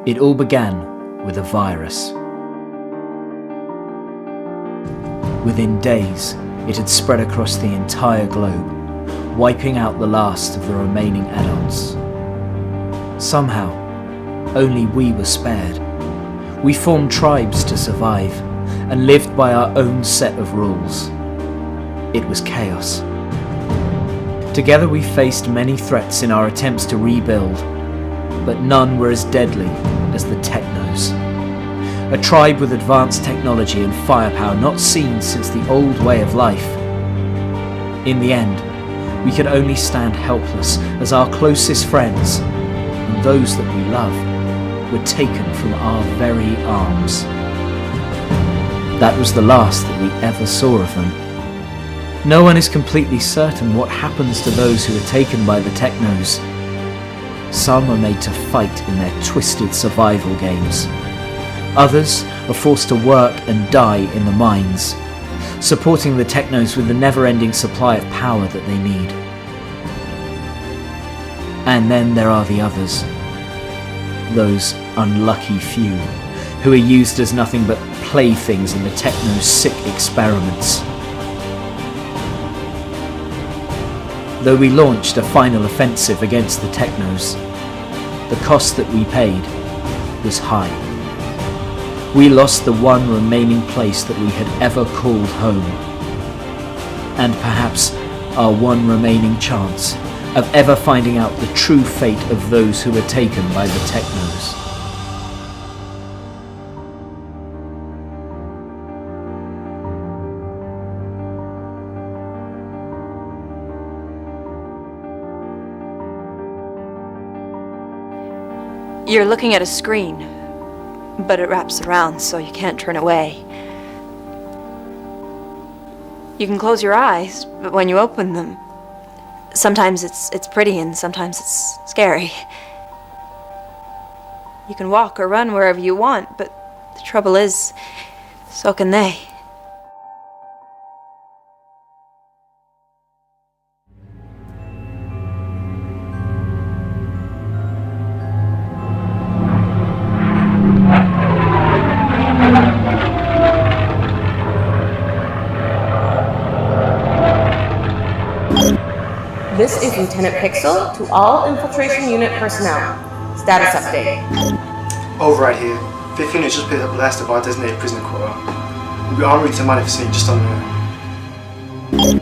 It all began with a virus. Within days, it had spread across the entire globe, wiping out the last of the remaining adults. Somehow, only we were spared. We formed tribes to survive and lived by our own set of rules. It was chaos. Together we faced many threats in our attempts to rebuild, but none were as deadly as the Technos. A tribe with advanced technology and firepower not seen since the old way of life. In the end, we could only stand helpless as our closest friends, and those that we loved, were taken from our very arms. That was the last that we ever saw of them. No one is completely certain what happens to those who are taken by the Technos. Some are made to fight in their twisted survival games. Others are forced to work and die in the mines, supporting the Technos with the never-ending supply of power that they need. And then there are the others. Those unlucky few who are used as nothing but playthings in the Technos' sick experiments. Though we launched a final offensive against the Technos, the cost that we paid was high. We lost the one remaining place that we had ever called home, and perhaps our one remaining chance of ever finding out the true fate of those who were taken by the Technos. You're looking at a screen, but it wraps around so you can't turn away. You can close your eyes, but when you open them, sometimes it's pretty and sometimes it's scary. You can walk or run wherever you want, but the trouble is, so can they. This is Lieutenant Pixel to all infiltration unit personnel. Status update. Over right here. 5th unit just picked up the last of our designated prisoner quarter. We'll be en route to Manifesting just on there.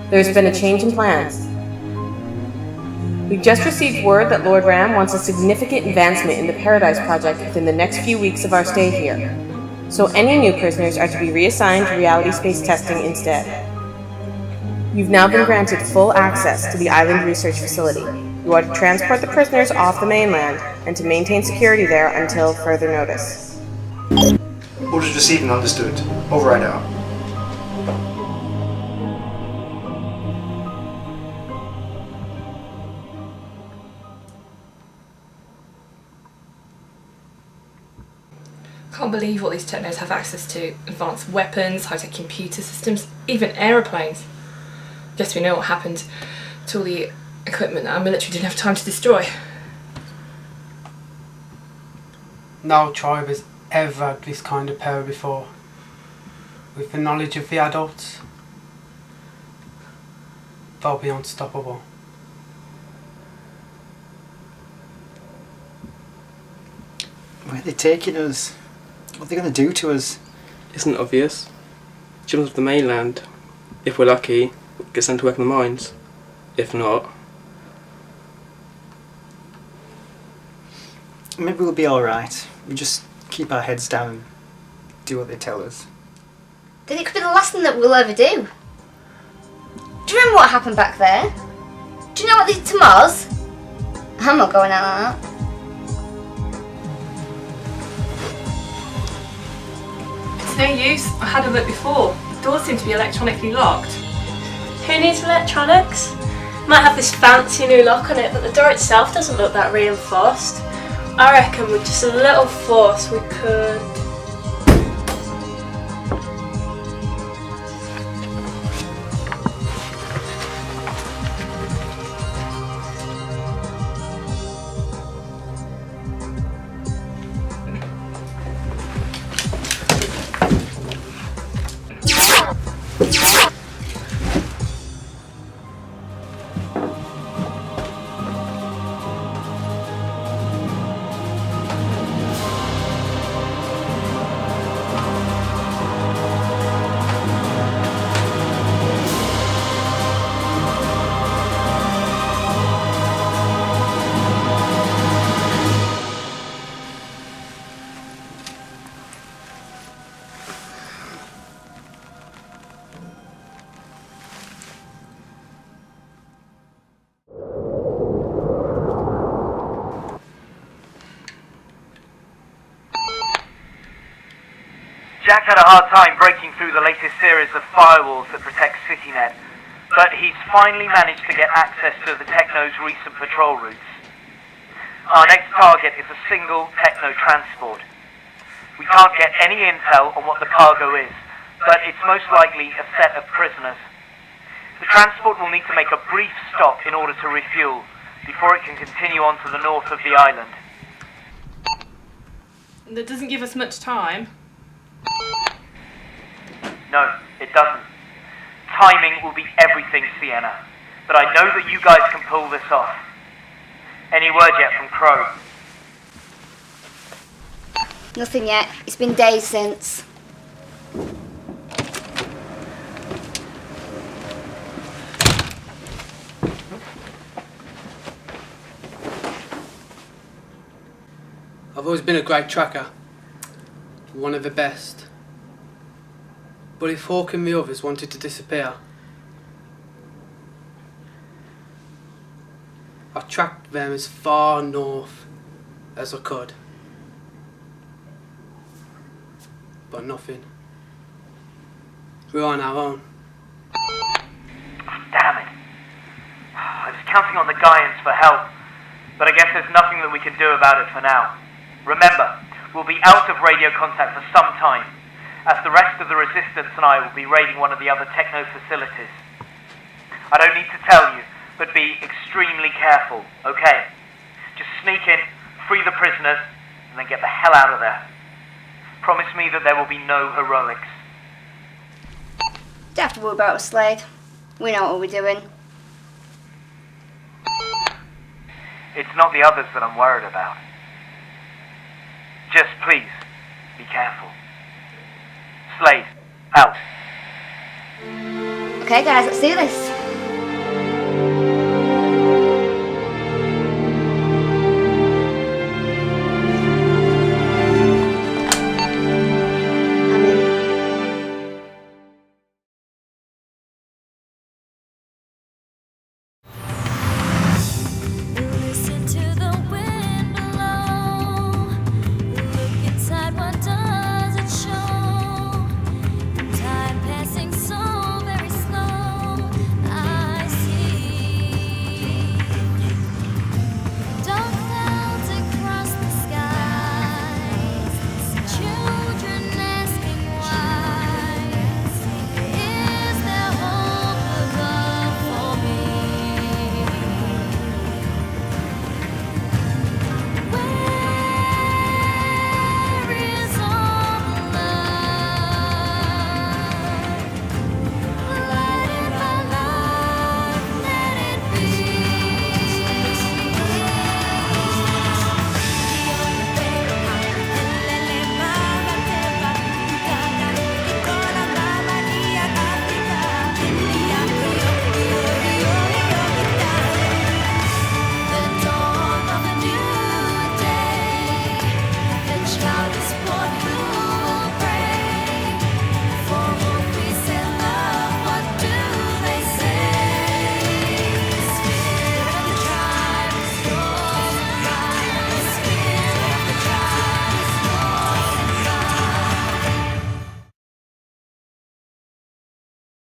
There's been a change in plans. We've just received word that Lord Ram wants a significant advancement in the Paradise Project within the next few weeks of our stay here. So any new prisoners are to be reassigned to reality space testing instead. You've now been granted full access to the island research facility. You are to transport the prisoners off the mainland and to maintain security there until further notice. Orders received and understood. Over right now. Can't believe what these Technos have access to. Advanced weapons, high-tech computer systems, even aeroplanes. Guess we know what happened to all the equipment that our military didn't have time to destroy. No tribe has ever had this kind of power before. With the knowledge of the adults, they'll be unstoppable. Where are they taking us? What are they going to do to us? Isn't obvious. Children of the mainland. If we're lucky, get sent to work in the mines. If not, maybe we'll be alright. We just keep our heads down and do what they tell us. Then it could be the last thing that we'll ever do. Do you remember what happened back there? Do you know what they did to Mars? I'm not going out like that. It's no use. I had a look before. The doors seem to be electronically locked. Who needs electronics? Might have this fancy new lock on it, but the door itself doesn't look that reinforced. I reckon with just a little force we could... Jack had a hard time breaking through the latest series of firewalls that protect CityNet, but he's finally managed to get access to the Techno's recent patrol routes. Our next target is a single Techno transport. We can't get any intel on what the cargo is, but it's most likely a set of prisoners. The transport will need to make a brief stop in order to refuel, before it can continue on to the north of the island. That doesn't give us much time. No, it doesn't. Timing will be everything, Sienna. But I know that you guys can pull this off. Any word yet from Crow? Nothing yet. It's been days since. I've always been a great tracker. One of the best. But if Hawk and the others wanted to disappear, I tracked them as far north as I could. But nothing. We're on our own. Damn it. I was counting on the Gaians for help, but I guess there's nothing that we can do about it for now. Remember, we'll be out of radio contact for some time, as the rest of the Resistance and I will be raiding one of the other Techno facilities. I don't need to tell you, but be extremely careful, okay? Just sneak in, free the prisoners, and then get the hell out of there. Promise me that there will be no heroics. Don't have to worry about us, Slade. We know what we're doing. It's not the others that I'm worried about. Just please, be careful. Slade, out. Okay guys, let's do this.